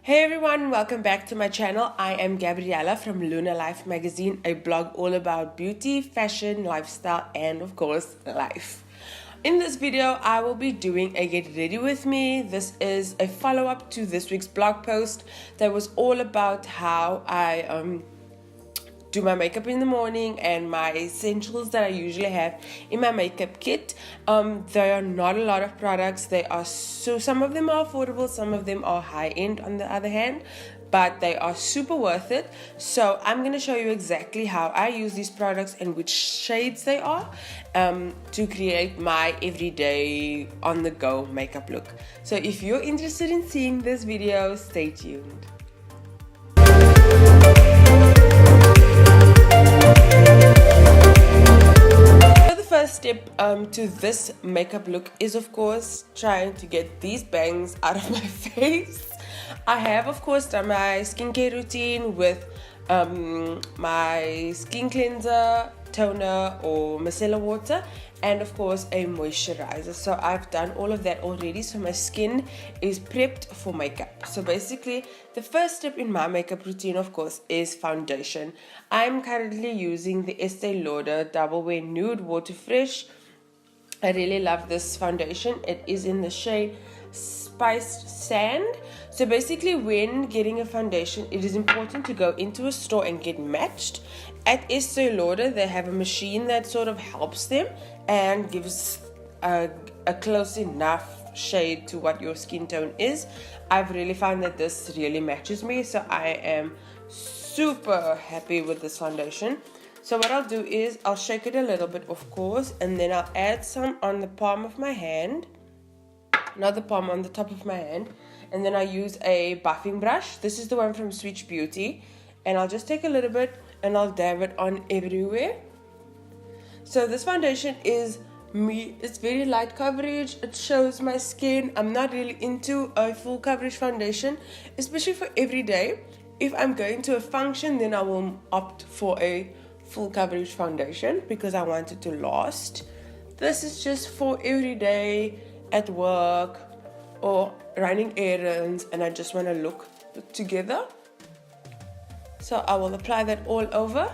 Hey everyone, welcome back to my channel. I am Gabriella from Luna Life magazine, a blog all about beauty, fashion, lifestyle, and of course, life. In this video, I will be doing a get ready with me. This is a follow-up to this week's blog post that was all about how I do my makeup in the morning and my essentials that I usually have in my makeup kit. There are not a lot of products. Some of them are affordable, some of them are high-end on the other hand, but they are super worth it. So I'm going to show you exactly how I use these products and which shades they are to create my everyday on-the-go makeup look. So if you're interested in seeing this video, stay tuned. First step to this makeup look is of course trying to get these bangs out of my face. I have of course done my skincare routine with my skin cleanser, toner or micellar water, and of course a moisturizer. So I've done all of that already, so my skin is prepped for makeup. So basically the first step in my makeup routine of course is foundation. I'm currently using the ESTEE Lauder Double Wear Nude Water Fresh. I really love this foundation. It is in the shade Spiced Sand. So basically when getting a foundation, it is important to go into a store and get matched. At Estee Lauder, they have a machine that sort of helps them and gives a close enough shade to what your skin tone is. I've really found that this really matches me, so I am super happy with this foundation. So what I'll do is I'll shake it a little bit, of course, and then I'll add some on the palm of my hand. Not the palm, on the top of my hand. And then I use a buffing brush. This is the one from Switch Beauty. And I'll just take a little bit and I'll dab it on everywhere. So this foundation is it's very light coverage. It shows my skin. I'm not really into a full coverage foundation, especially for every day. If I'm going to a function, then I will opt for a full coverage foundation because I want it to last. This is just for every day, at work or running errands, and I just want to look put together. So I will apply that all over.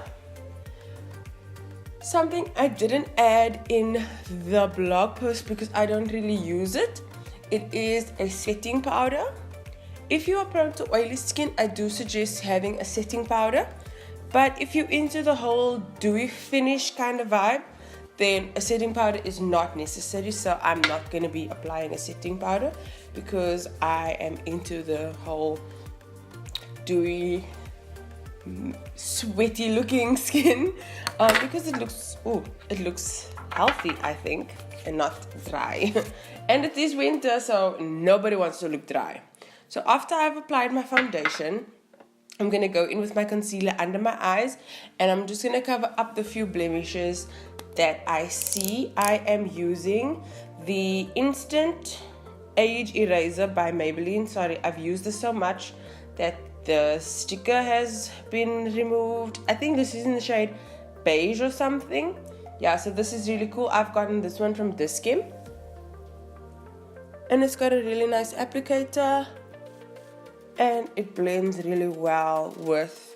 Something I didn't add in the blog post because I don't really use it. It is a setting powder. If you are prone to oily skin, I do suggest having a setting powder. But if you're into the whole dewy finish kind of vibe, then a setting powder is not necessary. So I'm not going to be applying a setting powder because I am into the whole dewy, sweaty looking skin because it looks healthy, I think, and not dry. And it is winter, so nobody wants to look dry. So after I've applied my foundation, I'm going to go in with my concealer under my eyes, and I'm just going to cover up the few blemishes that I see. I am using the Instant Age Eraser by Maybelline. Sorry, I've used this so much that the sticker has been removed. I think this is in the shade Beige or something. Yeah, so this is really cool. I've gotten this one from Diskim. And it's got a really nice applicator. And it blends really well with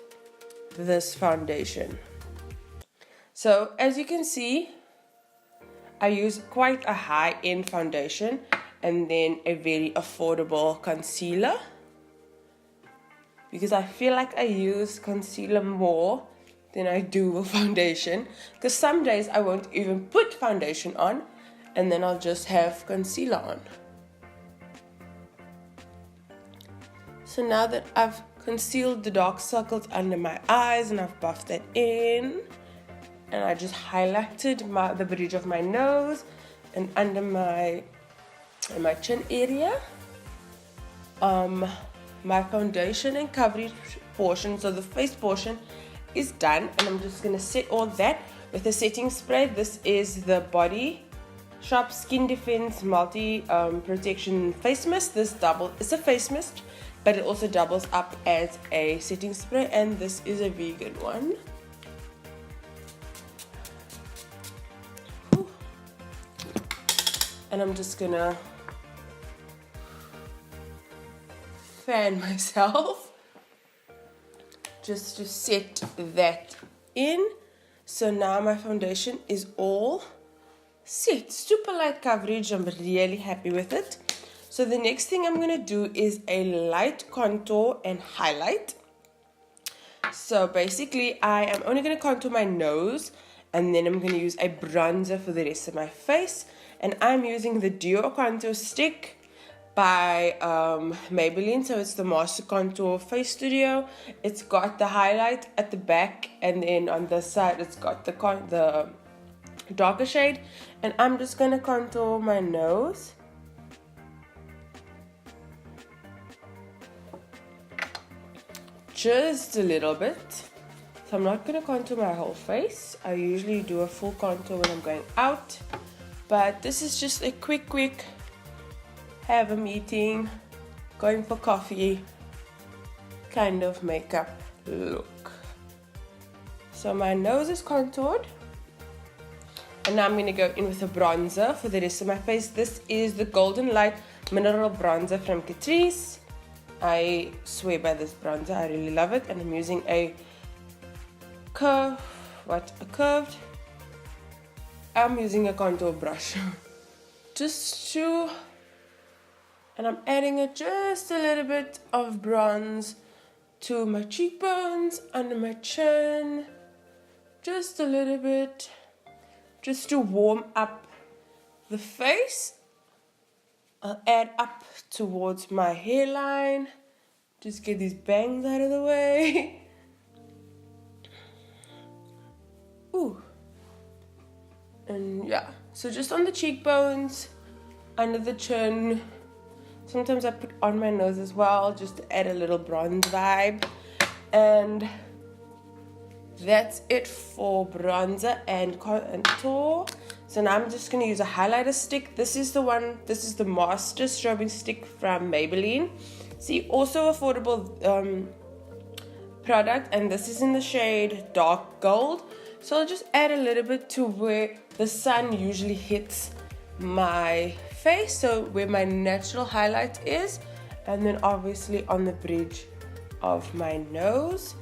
this foundation. So as you can see, I use quite a high-end foundation and then a very affordable concealer, because I feel like I use concealer more than I do a foundation, because some days I won't even put foundation on and then I'll just have concealer on. So now that I've concealed the dark circles under my eyes and I've buffed that in, and I just highlighted the bridge of my nose and under my chin area, my foundation and coverage portion, so the face portion, is done. And I'm just going to set all that with a setting spray. This is the Body Shop Skin Defense Multi Protection Face Mist. It's a face mist, but it also doubles up as a setting spray, and this is a vegan one. And I'm just gonna fan myself just to set that in. So now my foundation is all set. Super light coverage. I'm really happy with it. So the next thing I'm going to do is a light contour and highlight. So basically I am only going to contour my nose, and then I'm going to use a bronzer for the rest of my face. And I'm using the Duo Contour Stick by Maybelline. So it's the Master Contour Face Studio. It's got the highlight at the back, and then on the side it's got the darker shade. And I'm just going to contour my nose. Just a little bit. So I'm not going to contour my whole face. I usually do a full contour when I'm going out. But this is just a quick have a meeting, going for coffee kind of makeup look. So my nose is contoured. And now I'm going to go in with a bronzer for the rest of my face. This is the Golden Light Mineral Bronzer from Catrice. I swear by this bronzer. I really love it. And I'm using a I'm using a contour brush. And I'm adding just a little bit of bronze to my cheekbones, under my chin. Just a little bit. Just to warm up the face. I'll add up towards my hairline. Just get these bangs out of the way. Ooh. And yeah, so just on the cheekbones, under the chin. Sometimes I put on my nose as well, just to add a little bronze vibe. And that's it for bronzer and contour. So now I'm just going to use a highlighter stick. This is the Master Strobing Stick from Maybelline. See, also affordable product, and this is in the shade Dark Gold. So I'll just add a little bit to where the sun usually hits my face, so where my natural highlight is, and then obviously on the bridge of my nose.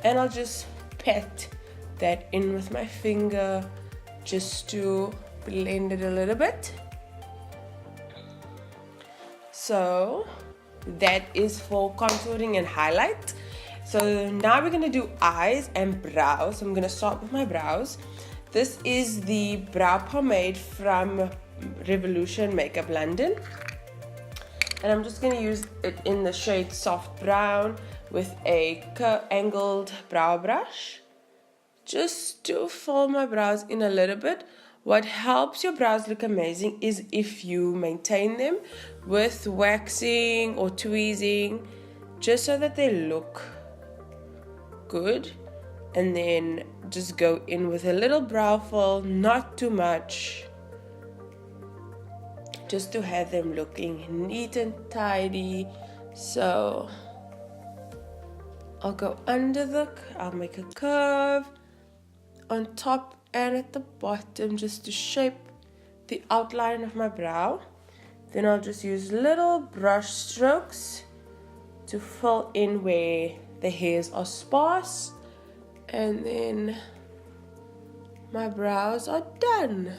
And I'll just pat that in with my finger just to blend it a little bit. So that is for contouring and highlight. So now we're going to do eyes and brows. I'm going to start with my brows. This is the brow pomade from Revolution Makeup London. And I'm just going to use it in the shade Soft Brown with a angled brow brush. Just to fill my brows in a little bit. What helps your brows look amazing is if you maintain them with waxing or tweezing, just so that they look good. And then just go in with a little brow fill, not too much, just to have them looking neat and tidy. So I'll go under I'll make a curve on top and at the bottom just to shape the outline of my brow. Then I'll just use little brush strokes to fill in where the hairs are sparse, and then my brows are done.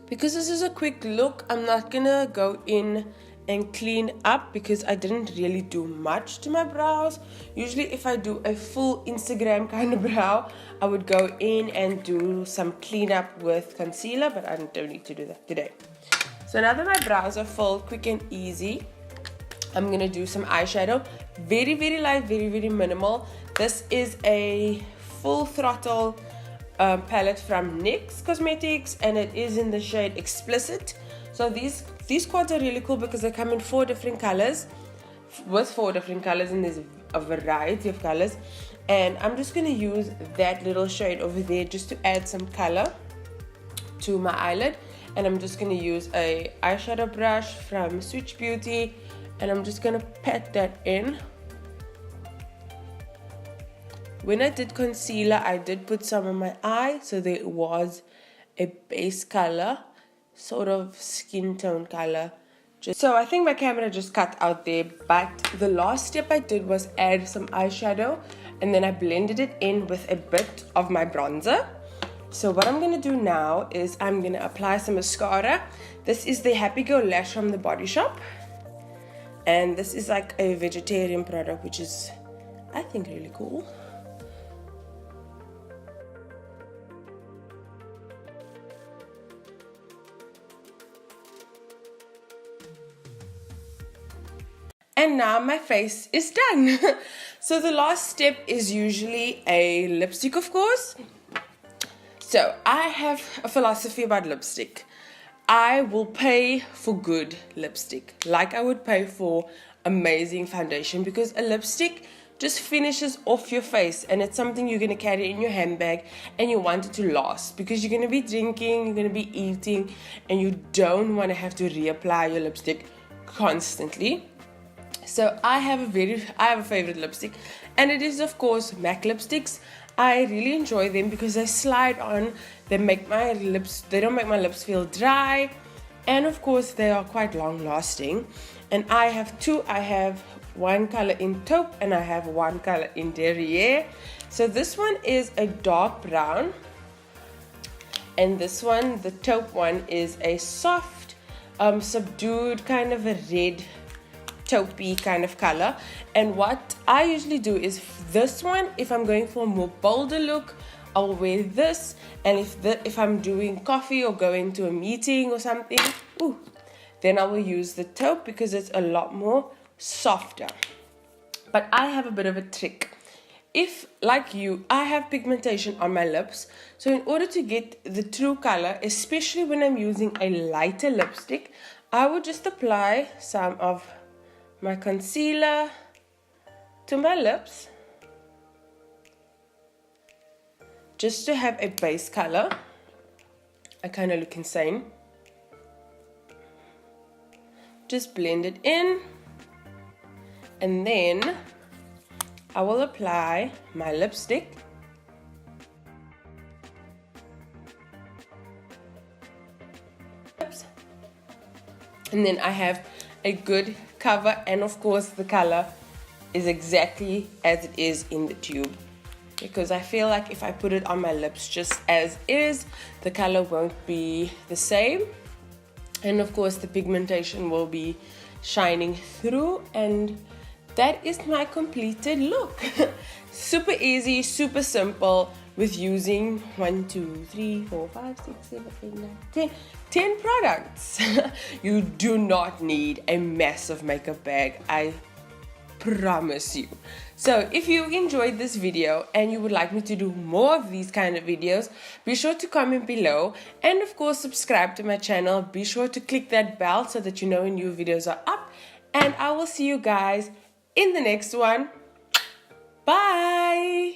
Because this is a quick look, I'm not gonna go in and clean up because I didn't really do much to my brows. Usually if I do a full Instagram kind of brow, I would go in and do some cleanup with concealer, but I don't need to do that today. So now that my brows are filled, quick and easy, I'm gonna do some eyeshadow. Very, very light, very, very minimal. This is a full throttle palette from NYX Cosmetics, and it is in the shade Explicit. So these quads are really cool because they come in 4 different colors, with 4 different colors, and there's a variety of colors. And I'm just gonna use that little shade over there just to add some color to my eyelid. And I'm just gonna use a eyeshadow brush from Switch Beauty, and I'm just gonna pat that in. When I did concealer, I did put some on my eye, so there was a base color, sort of skin tone color, So I think my camera just cut out there, but the last step I did was add some eyeshadow, and then I blended it in with a bit of my bronzer. So what I'm going to do now is I'm going to apply some mascara. This is the Happy Go Lash from the Body Shop, and this is like a vegetarian product, which is, I think, really cool. And now my face is done. So the last step is usually a lipstick, of course. So I have a philosophy about lipstick. I will pay for good lipstick, like I would pay for amazing foundation, because a lipstick just finishes off your face, and it's something you're going to carry in your handbag, and you want it to last, because you're going to be drinking, you're going to be eating, and you don't want to have to reapply your lipstick constantly. So I have a favorite lipstick, and it is, of course, MAC lipsticks. I really enjoy them because they slide on, they don't make my lips feel dry, and of course they are quite long lasting. And I have two. I have one color in taupe and I have one color in derriere. So this one is a dark brown, and this one, the taupe one, is a soft subdued kind of a red taupey kind of color. And what I usually do is this one, if I'm going for a more bolder look, I'll wear this, and if I'm doing coffee or going to a meeting or something, then I will use the taupe because it's a lot more softer. But I have a bit of a trick. If, like you, I have pigmentation on my lips, so in order to get the true color, especially when I'm using a lighter lipstick, I would just apply some of my concealer to my lips just to have a base color. I kind of look insane. Just blend it in, and then I will apply my lipstick. And then I have a good cover, and of course the color is exactly as it is in the tube, because I feel like if I put it on my lips just as is, the color won't be the same, and of course the pigmentation will be shining through. And that is my completed look. Super easy, super simple, with using 1, 2, 3, 4, 5, 6, 7, 8, 9, 10 products. You do not need a massive makeup bag, I promise you. So if you enjoyed this video and you would like me to do more of these kind of videos, be sure to comment below, and of course subscribe to my channel. Be sure to click that bell so that you know when new videos are up, and I will see you guys in the next one. Bye.